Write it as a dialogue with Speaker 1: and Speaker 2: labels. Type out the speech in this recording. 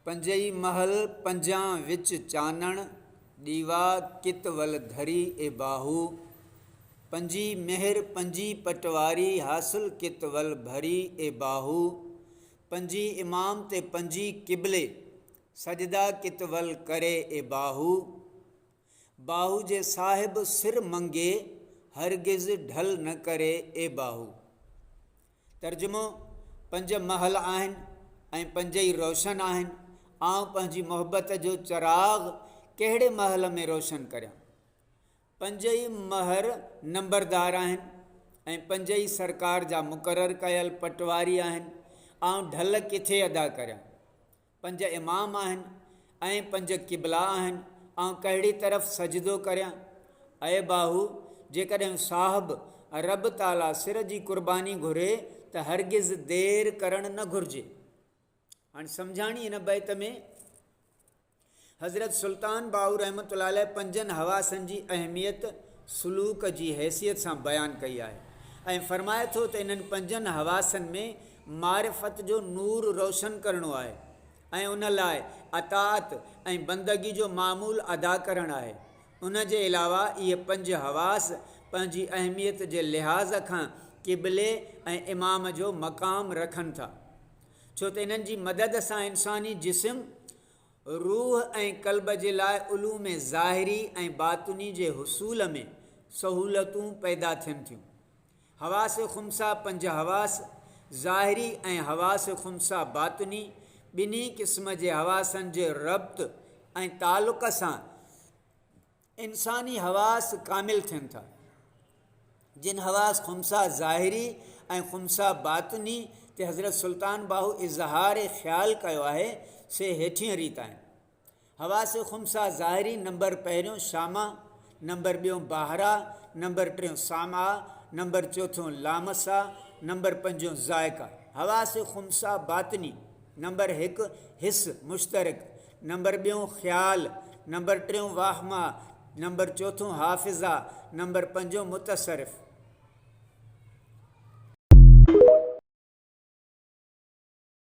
Speaker 1: पंजई महल पंजा विच चानण, दीवा कित वल धरी ए बाहू। पंजी मेहर पंजी पटवारी, हासिल कित वल भरी ए बाहू। पंजी इमाम ते पंजी किबले, सजदा कित वल करे ए बाहू। बाहू जे साहिब सिर मंगे, हरगिज़ ढल न करे ए बाहू। तर्जुमो, पंज महल आहिनि ऐं पंजई रोशन आहिनि। आउं पंहिंजी मोहबत जो चिराग कहिड़े महल में रोशन करियां। पंजई महर नंबरदार आहिनि ऐं पंजई सरकार जा मुक़ररु कयल पटवारी आहिनि। आउं ढल किथे अदा करियां। पंज इमाम आहिनि ऐं पंज क़िबला आहिनि। आउं कहिड़ी तरफ़ सजदो करियां। ऐं बाहू, जेकॾहिं साहिब रब ताला सिर जी क़ुर्बानी घुरे त हरगिज़ देरि करणु न घुरिजे। हाणे सम्झाणी हिन बैत में हज़रत सुल्तान बाहू रहमतुल्लाह अलैह पंजनि हवासनि जी अहमियत सलूक जी हैसियत सां बयानु कई आहे ऐं फरमाए थो त इन्हनि पंजनि हवासनि में मारिफत जो नूर रोशन करिणो आहे ऐं उन लाइ अताअत ऐं बंदगी जो मामूल अदा करणु आहे। उन जे अलावा इहे पंज हवास पंहिंजी अहमियत जे लिहाज़ खां क़िबले ऐं इमाम जो मक़ाम रखनि था, छो त इन्हनि जी मदद सां इंसानी जिस्म, रूह ऐं क़ल्ब जे लाइ उलूम ज़ाहिरी ऐं बातुनी जे हुसूल में सहूलतूं पैदा थियनि थियूं। हवास ख़ुमसा पंज हवास ज़ाहिरी ऐं हवास ख़ुमसा बातुनी, ॿिन्ही क़िस्म जे हवासनि जे रब्त ऐं तालुक़ सां इंसानी हवास कामिल थियनि था। जिन हवास ख़ुमसा ज़ाहिरी ऐं ख़ुमसा बातुनी ते हज़रत सुल्तान बाहू इज़हार ख़्याल कयो आहे, से हेठियूं रीत आहिनि। हवास ख़ुमसा ज़ाहिरी, नंबर पहिरियों शामा, नंबर ॿियों बाहरा, नंबर टियों सामा, नंबर चौथों लामसा, नंबर पंजों ज़ाइका। हवास ख़ुमसा बातनी, नंबर हिकु हिस मुश्तरक, नंबर ॿियों ख़्याल, नंबर टियों वाहमा, नंबर चौथों हाफ़िज़ा, नंबर पंजों मुतसरिफ़।